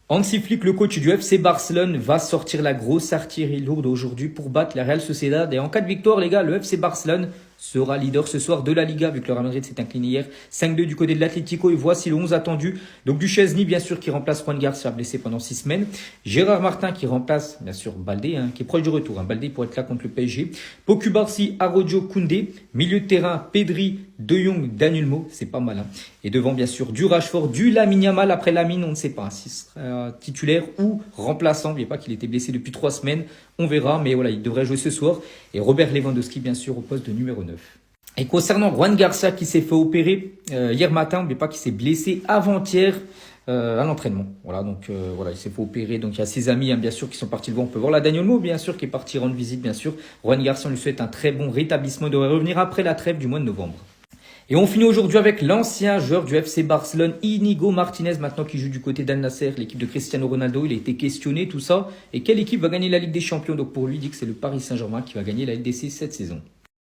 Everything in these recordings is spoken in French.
Hansi Flick, le coach du FC Barcelone, va sortir la grosse artillerie lourde aujourd'hui pour battre la Real Sociedad. Et en cas de victoire, les gars, le FC Barcelone sera leader ce soir de la Liga, vu que le Real Madrid s'est incliné hier 5-2 du côté de l'Atlético. Et voici le 11 attendu. Donc du Chesney, bien sûr, qui remplace Juan Garcia, blessé pendant 6 semaines. Gérard Martin qui remplace, bien sûr, Baldé, qui est proche du retour. Baldé pour être là contre le PSG. Poku Barsi, Arojo, Koundé. Milieu de terrain, Pedri, De Jong, Daniel Mo. C'est pas mal. Et devant, bien sûr, du Rashford, du Lamine Yamal. Après Lamine, on ne sait pas s'il sera titulaire ou remplaçant. N'oubliez pas qu'il était blessé depuis 3 semaines. On verra, mais voilà, il devrait jouer ce soir. Et Robert Lewandowski, bien sûr, au poste de numéro 9. Et concernant Juan Garcia qui s'est fait opérer hier matin, n'oubliez pas qu'il s'est blessé avant-hier à l'entraînement. Voilà, donc voilà, il s'est fait opérer. Donc il y a ses amis, bien sûr, qui sont partis le voir. On peut voir la Daniel Mo, bien sûr, qui est parti rendre visite, bien sûr. Juan Garcia, on lui souhaite un très bon rétablissement. Il devrait revenir après la trêve du mois de novembre. Et on finit aujourd'hui avec l'ancien joueur du FC Barcelone, Inigo Martinez, maintenant qui joue du côté d'Al Nasser, l'équipe de Cristiano Ronaldo. Il a été questionné, tout ça. Et quelle équipe va gagner la Ligue des Champions? Donc pour lui, il dit que c'est le Paris Saint-Germain qui va gagner la LDC cette saison.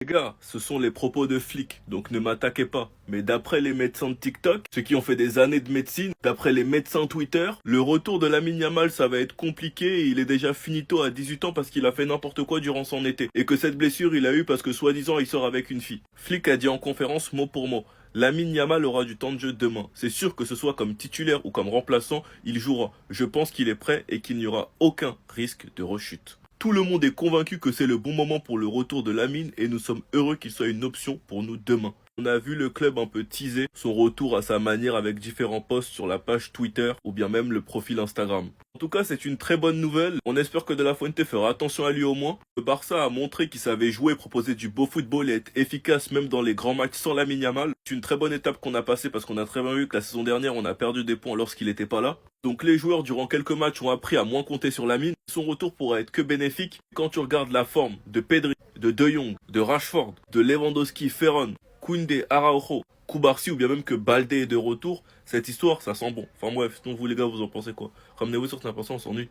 Les gars, ce sont les propos de Flick, donc ne m'attaquez pas. Mais d'après les médecins de TikTok, ceux qui ont fait des années de médecine, d'après les médecins Twitter, le retour de Lamine Yamal, ça va être compliqué et il est déjà finito à 18 ans parce qu'il a fait n'importe quoi durant son été. Et que cette blessure, il a eu parce que soi-disant, il sort avec une fille. Flick a dit en conférence mot pour mot. Lamine Yamal aura du temps de jeu demain. C'est sûr que ce soit comme titulaire ou comme remplaçant, il jouera. Je pense qu'il est prêt et qu'il n'y aura aucun risque de rechute. Tout le monde est convaincu que c'est le bon moment pour le retour de Lamine et nous sommes heureux qu'il soit une option pour nous demain. On a vu le club un peu teaser son retour à sa manière avec différents posts sur la page Twitter ou bien même le profil Instagram. En tout cas, c'est une très bonne nouvelle. On espère que De La Fuente fera attention à lui au moins. Le Barça a montré qu'il savait jouer, proposer du beau football et être efficace même dans les grands matchs sans Lamine Yamal. C'est une très bonne étape qu'on a passée parce qu'on a très bien vu que la saison dernière, on a perdu des points lorsqu'il n'était pas là. Donc les joueurs, durant quelques matchs, ont appris à moins compter sur Lamine. Son retour pourra être que bénéfique. Quand tu regardes la forme de Pedri, de De Jong, de Rashford, de Lewandowski, Ferran, Koundé, Araujo, Koubarsi ou bien même que Baldé est de retour, cette histoire, ça sent bon. Enfin bref, sinon vous les gars, vous en pensez quoi? Ramenez-vous sur cette on s'ennuie.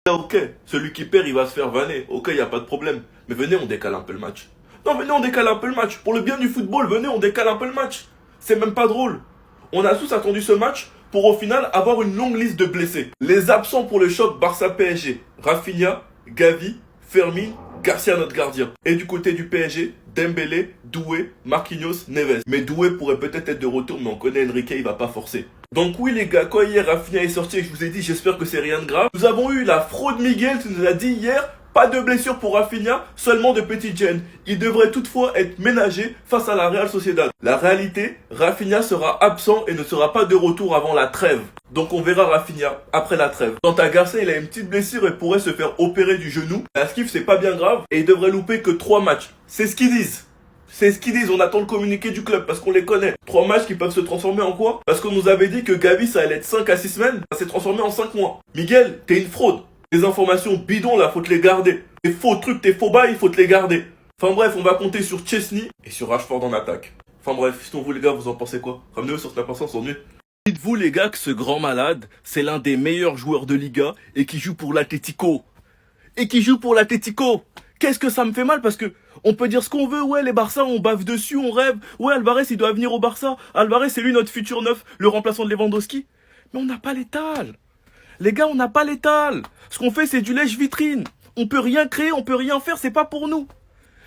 Ok, celui qui perd, il va se faire vanner. Ok, y a pas de problème. Mais venez, on décale un peu le match. Non, venez, on décale un peu le match. Pour le bien du football, venez, on décale un peu le match. C'est même pas drôle. On a tous attendu ce match pour au final avoir une longue liste de blessés. Les absents pour le choc Barça-PSG, Rafinha, Gavi, Fermin, Garcia notre gardien. Et du côté du PSG, Dembélé, Doué, Marquinhos, Neves. Mais Doué pourrait peut-être être de retour, mais on connaît Enrique, il va pas forcer. Donc oui les gars, quand hier Rafinha est sorti et que je vous ai dit j'espère que c'est rien de grave, nous avons eu la fraude Miguel qui nous a dit hier pas de blessure pour Rafinha, seulement de petites gênes. Il devrait toutefois être ménagé face à la Real Sociedad. La réalité, Rafinha sera absent et ne sera pas de retour avant la trêve. Donc on verra Rafinha après la trêve. Quant à Garcia, il a une petite blessure et pourrait se faire opérer du genou. La skiff c'est pas bien grave et il devrait louper que 3 matchs. C'est ce qu'ils disent. C'est ce qu'ils disent, on attend le communiqué du club parce qu'on les connaît. 3 matchs qui peuvent se transformer en quoi? Parce qu'on nous avait dit que Gavi ça allait être 5 à 6 semaines, ça s'est transformé en 5 mois. Miguel, t'es une fraude. Les informations bidons là, faut te les garder. Tes faux trucs, tes faux bails, il faut te les garder. Enfin bref, on va compter sur Chesney et sur Rashford en attaque. Enfin bref, sinon vous les gars, vous en pensez quoi? Ramenez-vous sur Snap on s'ennuie. Dites-vous les gars que ce grand malade, c'est l'un des meilleurs joueurs de Liga et qui joue pour l'Atlético. Qu'est-ce que ça me fait mal parce que on peut dire ce qu'on veut, ouais les Barça on bave dessus, on rêve, ouais Alvarez il doit venir au Barça, Alvarez c'est lui notre futur neuf, le remplaçant de Lewandowski. Mais on n'a pas l'étal. Les gars, on n'a pas l'étal. Ce qu'on fait, c'est du lèche-vitrine. On peut rien créer, on peut rien faire, c'est pas pour nous.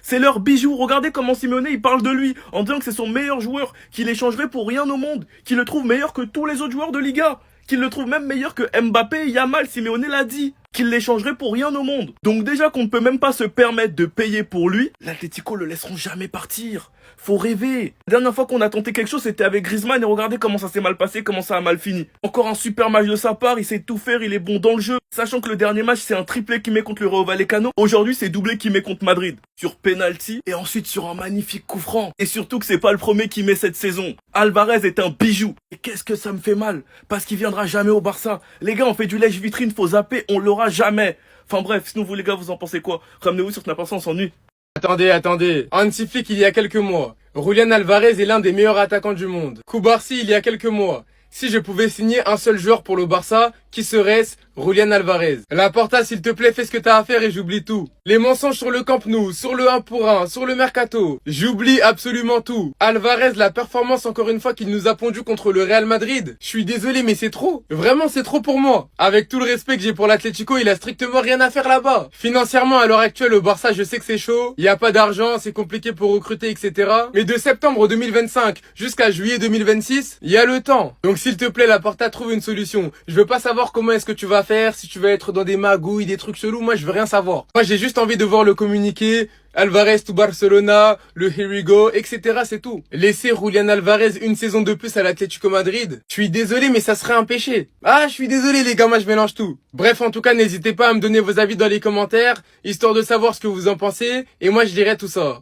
C'est leur bijou. Regardez comment Simeone, il parle de lui, en disant que c'est son meilleur joueur, qu'il échangerait pour rien au monde, qu'il le trouve meilleur que tous les autres joueurs de Liga, qu'il le trouve même meilleur que Mbappé et Yamal, Simeone l'a dit, qu'il l'échangerait pour rien au monde. Donc déjà qu'on ne peut même pas se permettre de payer pour lui, l'Atlético le laisseront jamais partir. Faut rêver. La dernière fois qu'on a tenté quelque chose, c'était avec Griezmann et regardez comment ça s'est mal passé, comment ça a mal fini. Encore un super match de sa part, il sait tout faire, il est bon dans le jeu. Sachant que le dernier match, c'est un triplé qu'il met contre le Rayo Vallecano. Aujourd'hui, c'est doublé qu'il met contre Madrid. Sur penalty et ensuite sur un magnifique coup franc. Et surtout que c'est pas le premier qu'il met cette saison. Alvarez est un bijou. Et qu'est-ce que ça me fait mal? Parce qu'il viendra jamais au Barça. Les gars, on fait du lèche-vitrine, faut zapper, on l'aura jamais. Enfin bref, sinon vous les gars, vous en pensez quoi? Ramenez-vous sur Snap on s'ennuie. Attendez. Hansi Flick il y a quelques mois. Julián Alvarez est l'un des meilleurs attaquants du monde. Koubarsi il y a quelques mois. Si je pouvais signer un seul joueur pour le Barça, qui serait-ce? Julián Alvarez. Laporta, s'il te plaît, fais ce que t'as à faire et j'oublie tout. Les mensonges sur le Camp Nou, sur le 1 pour 1, sur le Mercato. J'oublie absolument tout. Alvarez, la performance encore une fois qu'il nous a pondu contre le Real Madrid. Je suis désolé, mais c'est trop. Vraiment, c'est trop pour moi. Avec tout le respect que j'ai pour l'Atlético, il a strictement rien à faire là-bas. Financièrement, à l'heure actuelle, au Barça, je sais que c'est chaud. Il y a pas d'argent, c'est compliqué pour recruter, etc. Mais de septembre 2025 jusqu'à juillet 2026, il y a le temps. Donc s'il te plaît, Laporta, trouve une solution. Je veux pas savoir comment est-ce que tu vas faire, si tu vas être dans des magouilles, des trucs chelous, moi je veux rien savoir. Moi j'ai juste envie de voir le communiqué, Alvarez to Barcelona, le here we go, etc. c'est tout. Laisser Julián Alvarez une saison de plus à l'Atlético Madrid, je suis désolé mais ça serait un péché. Ah, je suis désolé les gars, moi je mélange tout. Bref, en tout cas, n'hésitez pas à me donner vos avis dans les commentaires, histoire de savoir ce que vous en pensez, et moi je dirai tout ça.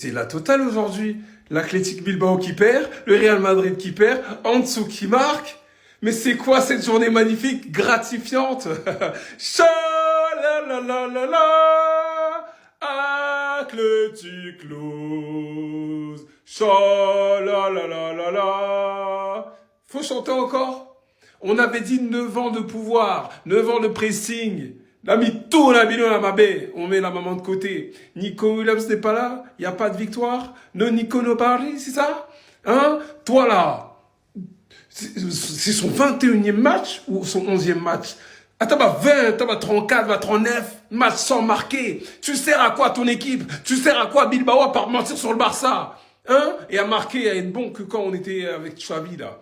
C'est la totale aujourd'hui. L'Athletic Bilbao qui perd, le Real Madrid qui perd, Ansu qui marque. Mais c'est quoi cette journée magnifique, gratifiante? Cha la la la la la, Athletic lose. Cha la la la la la. Faut chanter encore? On avait dit 9 ans de pouvoir, 9 ans de pressing. On a mis tout, on a mis la mabé. On met la maman de côté. Nico Williams n'est pas là, il n'y a pas de victoire. Non, Nico Nobari, c'est ça? Hein? Toi là. C'est son 21e match ou son 11e match? Attends, 20, 34, 39 matchs sans marquer. Tu sers à quoi ton équipe? Tu sers à quoi Bilbao à part mentir sur le Barça? Hein? Et à marquer, à être bon que quand on était avec Xavi là.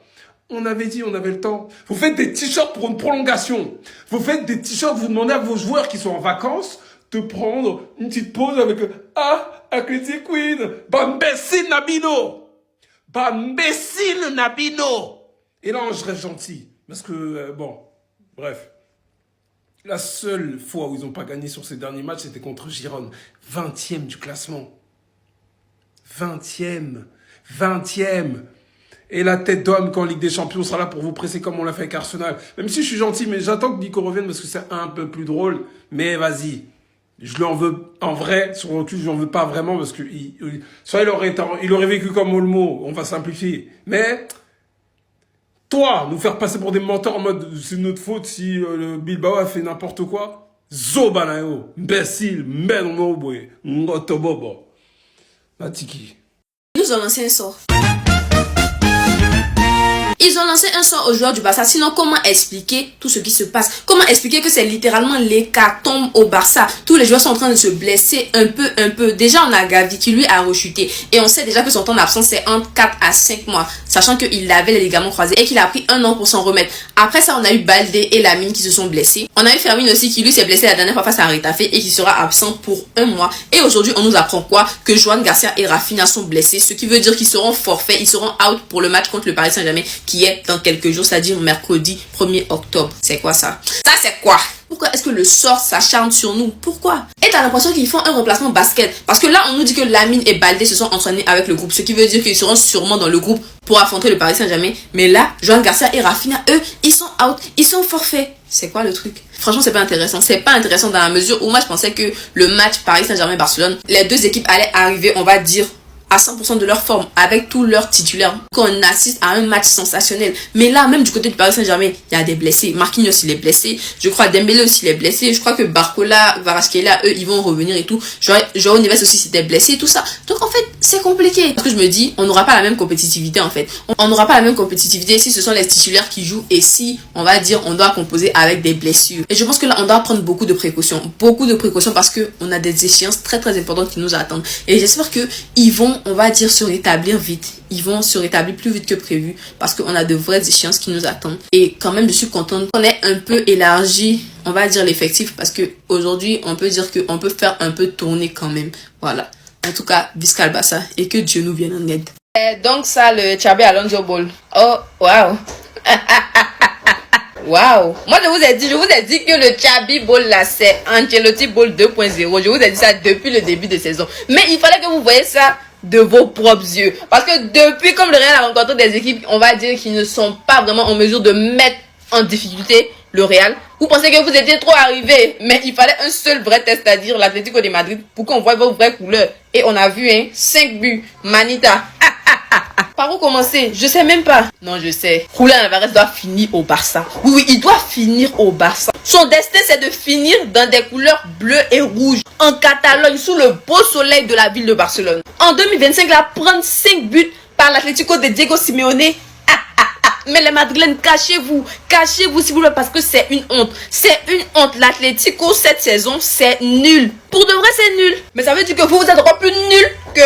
On avait dit, on avait le temps. Vous faites des t-shirts pour une prolongation. Vous faites des t-shirts, vous demandez à vos joueurs qui sont en vacances de prendre une petite pause avec Athletic Queen. Bambécile Nabino. Bambécile Nabino. Et là, je reste gentil. Parce que, bon, bref. La seule fois où ils n'ont pas gagné sur ces derniers matchs, c'était contre Girone. 20e du classement. 20e. Et la tête d'homme quand Ligue des Champions sera là pour vous presser comme on l'a fait avec Arsenal. Même si je suis gentil, mais j'attends que Nico revienne parce que c'est un peu plus drôle. Mais vas-y. Je lui en veux, en vrai, sur le recul, je lui en veux pas vraiment parce que soit il aurait vécu comme Olmo, on va simplifier. Mais, toi, nous faire passer pour des menteurs en mode c'est notre faute si le Bilbao a fait n'importe quoi. Zobanayo, imbécile, merde, boy, ngotobobo. Natiki. Ils ont lancé un sort. Ils ont lancé un sort aux joueurs du Barça. Sinon, comment expliquer tout ce qui se passe? Comment expliquer que c'est littéralement l'hécatombe au Barça? Tous les joueurs sont en train de se blesser un peu. Déjà, on a Gavi qui lui a rechuté. Et on sait déjà que son temps d'absence c'est entre 4 à 5 mois. Sachant qu'il avait les ligaments croisés et qu'il a pris 1 an pour s'en remettre. Après ça, on a eu Baldé et Lamine qui se sont blessés. On a eu Fermin aussi qui lui s'est blessé la dernière fois face à Retafe et qui sera absent pour 1 mois. Et aujourd'hui, on nous apprend quoi? Que Joan Garcia et Rafinha sont blessés. Ce qui veut dire qu'ils seront forfaits. Ils seront out pour le match contre le Paris Saint-Germain qui est dans quelques jours, c'est-à-dire mercredi 1er octobre. C'est quoi ça? Ça c'est quoi? Pourquoi est-ce que le sort s'acharne sur nous? Pourquoi? Et t'as l'impression qu'ils font un remplacement basket. Parce que là, on nous dit que Lamine et Baldé se sont entraînés avec le groupe. Ce qui veut dire qu'ils seront sûrement dans le groupe pour affronter le Paris Saint-Germain. Mais là, Joan Garcia et Rafinha, eux, ils sont out. Ils sont forfaits. C'est quoi le truc? Franchement, c'est pas intéressant. C'est pas intéressant dans la mesure où moi, je pensais que le match Paris Saint-Germain-Barcelone, les deux équipes allaient arriver, on va dire, à 100% de leur forme, avec tous leurs titulaires, qu'on assiste à un match sensationnel. Mais là, même du côté du Paris Saint-Germain, il y a des blessés. Marquinhos, il est blessé. Je crois Dembélé aussi, il est blessé. Je crois que Barcola, Kvaratskhelia, eux, ils vont revenir et tout. Joao Neves aussi, c'était blessé, tout ça. Donc, en fait, c'est compliqué. Parce que je me dis, on n'aura pas la même compétitivité, en fait. On n'aura pas la même compétitivité si ce sont les titulaires qui jouent et si, on va dire, on doit composer avec des blessures. Et je pense que là, on doit prendre beaucoup de précautions. Beaucoup de précautions parce que on a des échéances très, très importantes qui nous attendent. Et j'espère que ils vont, on va dire, se rétablir vite. Ils vont se rétablir plus vite que prévu parce qu'on a de vraies échéances qui nous attendent. Et quand même, je suis contente qu'on ait un peu élargi, on va dire, l'effectif parce que aujourd'hui, on peut dire qu'on peut faire un peu tourner quand même. Voilà. En tout cas, Visca al Barça et que Dieu nous vienne en aide. Donc ça, le Xabi Alonso Ball. Oh, waouh. Waouh. Moi, je vous ai dit que le Xabi Ball là, c'est Ancelotti Ball 2.0. Je vous ai dit ça depuis le début de saison. Mais il fallait que vous voyez ça de vos propres yeux. Parce que depuis, comme le Real a rencontré des équipes, on va dire, qui ne sont pas vraiment en mesure de mettre en difficulté le Real, vous pensez que vous étiez trop arrivé. Mais il fallait un seul vrai test, c'est-à-dire l'Atlético de Madrid, pour qu'on voit vos vraies couleurs. Et on a vu, 5 buts. Manita. Par où commencer? Je sais même pas. Non, je sais. Julián Álvarez doit finir au Barça. Oui, il doit finir au Barça. Son destin, c'est de finir dans des couleurs bleues et rouges, en Catalogne, sous le beau soleil de la ville de Barcelone. En 2025, il va prendre 5 buts par l'Atlético de Diego Simeone. Mais les Madrilènes, cachez-vous s'il vous plaît, parce que c'est une honte. C'est une honte. L'Atlético cette saison, c'est nul. Pour de vrai, c'est nul. Mais ça veut dire que vous êtes encore plus nul que...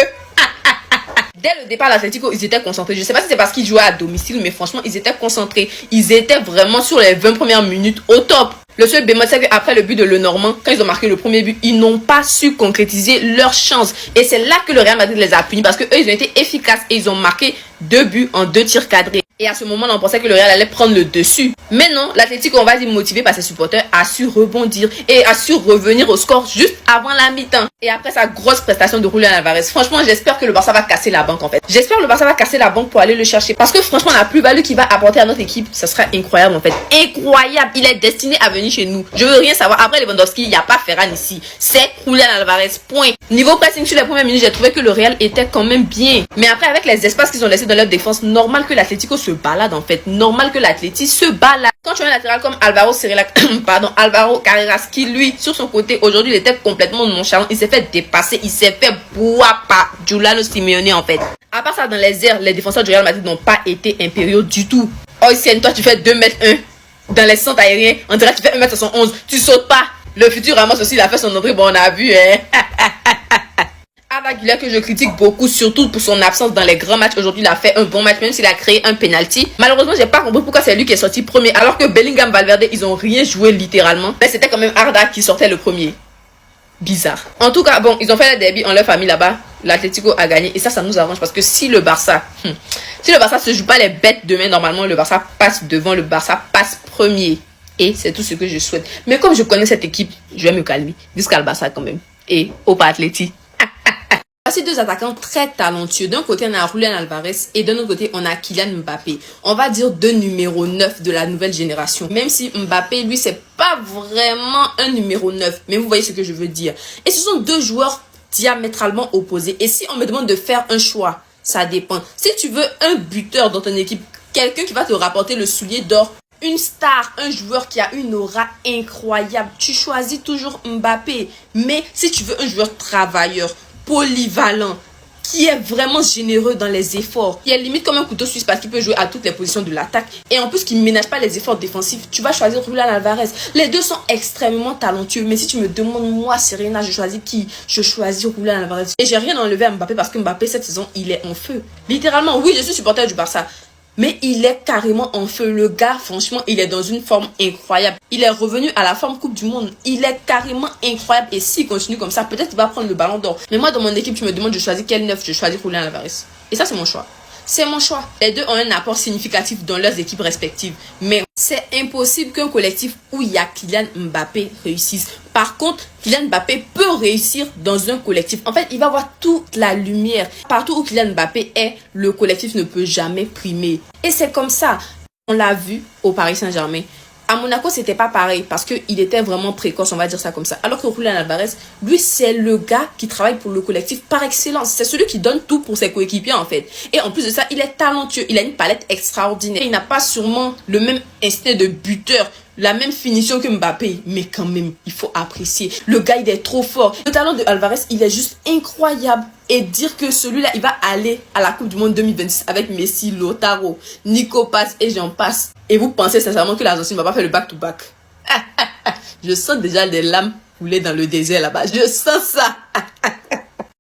Dès le départ, l'Atlético, ils étaient concentrés. Je sais pas si c'est parce qu'ils jouaient à domicile, mais franchement, ils étaient concentrés. Ils étaient vraiment sur les 20 premières minutes au top. Le seul bémol, c'est qu'après le but de Lenormand, quand ils ont marqué le premier but, ils n'ont pas su concrétiser leur chance. Et c'est là que le Real Madrid les a punis, parce que eux, ils ont été efficaces et ils ont marqué 2 buts en 2 tirs cadrés. Et à ce moment-là, on pensait que le Real allait prendre le dessus. Mais non, l'Atlético, on va dire motivé par ses supporters, a su rebondir et a su revenir au score juste avant la mi-temps. Et après sa grosse prestation de Julián Álvarez, franchement, j'espère que le Barça va casser la banque en fait. J'espère que le Barça va casser la banque pour aller le chercher. Parce que franchement, la plus-value qu'il va apporter à notre équipe, ça sera incroyable en fait. Incroyable. Il est destiné à venir chez nous. Je veux rien savoir. Après Lewandowski, il n'y a pas Ferran ici. C'est Julián Álvarez. Point. Niveau pressing sur les premières minutes, j'ai trouvé que le Real était quand même bien. Mais après, avec les espaces qu'ils ont laissés dans leur défense, normal que l'Atlético se balade en fait. Normal que l'Atlético se balade. Quand tu as un latéral comme Alvaro Carreras, qui lui, sur son côté, aujourd'hui, il était complètement nonchalant. Il s'est fait dépasser. Il s'est fait boire par Giuliano Simeone en fait. À part ça, dans les airs, les défenseurs du Real Madrid n'ont pas été impériaux du tout. Oh, ici, toi, tu fais 2m1. Dans les centres aériens, on dirait que tu fais 1m71. Tu sautes pas. Le futur Ramos aussi, il a fait son entrée. Bon, on a vu, hein. Arda Güler, que je critique beaucoup, surtout pour son absence dans les grands matchs. Aujourd'hui, il a fait un bon match, même s'il a créé un penalty. Malheureusement, j'ai pas compris pourquoi c'est lui qui est sorti premier, alors que Bellingham, Valverde, ils ont rien joué littéralement. Mais c'était quand même Arda qui sortait le premier. Bizarre. En tout cas, bon, ils ont fait le derby en leur famille là-bas. L'Atlético a gagné et ça nous arrange parce que si le Barça se joue pas les bêtes demain, normalement le Barça passe devant, le Barça passe premier. Et c'est tout ce que je souhaite. Mais comme je connais cette équipe, je vais me calmer. Jusqu'à le Barça quand même. Et au Atleti. Voici 2 attaquants très talentueux. D'un côté, on a Julián Álvarez et d'un autre côté, on a Kylian Mbappé. On va dire 2 numéros 9 de la nouvelle génération. Même si Mbappé, lui, c'est pas vraiment un numéro 9. Mais vous voyez ce que je veux dire. Et ce sont 2 joueurs diamétralement opposés. Et si on me demande de faire un choix, ça dépend. Si tu veux un buteur dans ton équipe, quelqu'un qui va te rapporter le soulier d'or, une star, un joueur qui a une aura incroyable, tu choisis toujours Mbappé. Mais si tu veux un joueur travailleur, polyvalent, qui est vraiment généreux dans les efforts, qui est limite comme un couteau suisse parce qu'il peut jouer à toutes les positions de l'attaque et en plus qui ne ménage pas les efforts défensifs, tu vas choisir Julián Álvarez. Les deux sont extrêmement talentueux, mais si tu me demandes, moi Serena, je choisis qui? Je choisis Julián Álvarez. Et j'ai rien enlevé à Mbappé parce que Mbappé cette saison il est en feu. Littéralement, oui, je suis supporter du Barça, mais il est carrément en feu. Le gars, franchement, il est dans une forme incroyable. Il est revenu à la forme Coupe du Monde. Il est carrément incroyable. Et s'il continue comme ça, peut-être qu'il va prendre le ballon d'or. Mais moi, dans mon équipe, tu me demandes, je choisis quel neuf? Je choisis Julián Álvarez. Et ça, c'est mon choix. C'est mon choix. Les deux ont un apport significatif dans leurs équipes respectives. Mais c'est impossible qu'un collectif où il y a Kylian Mbappé réussisse. Par contre, Kylian Mbappé peut réussir dans un collectif. En fait, il va avoir toute la lumière. Partout où Kylian Mbappé est, le collectif ne peut jamais primer. Et c'est comme ça. On l'a vu au Paris Saint-Germain. À Monaco, c'était pas pareil parce qu'il était vraiment précoce, on va dire ça comme ça. Alors que Julián Álvarez, lui, c'est le gars qui travaille pour le collectif par excellence. C'est celui qui donne tout pour ses coéquipiers, en fait. Et en plus de ça, il est talentueux. Il a une palette extraordinaire. Il n'a pas sûrement le même instinct de buteur, la même finition que Mbappé. Mais quand même, il faut apprécier. Le gars, il est trop fort. Le talent de Álvarez, il est juste incroyable. Et dire que celui-là, il va aller à la Coupe du Monde 2026 avec Messi, Lautaro, Nico Paz et j'en passe. Et vous pensez sincèrement que l'Argentine ne va pas faire le back-to-back? Je sens déjà des lames couler dans le désert là-bas. Je sens ça.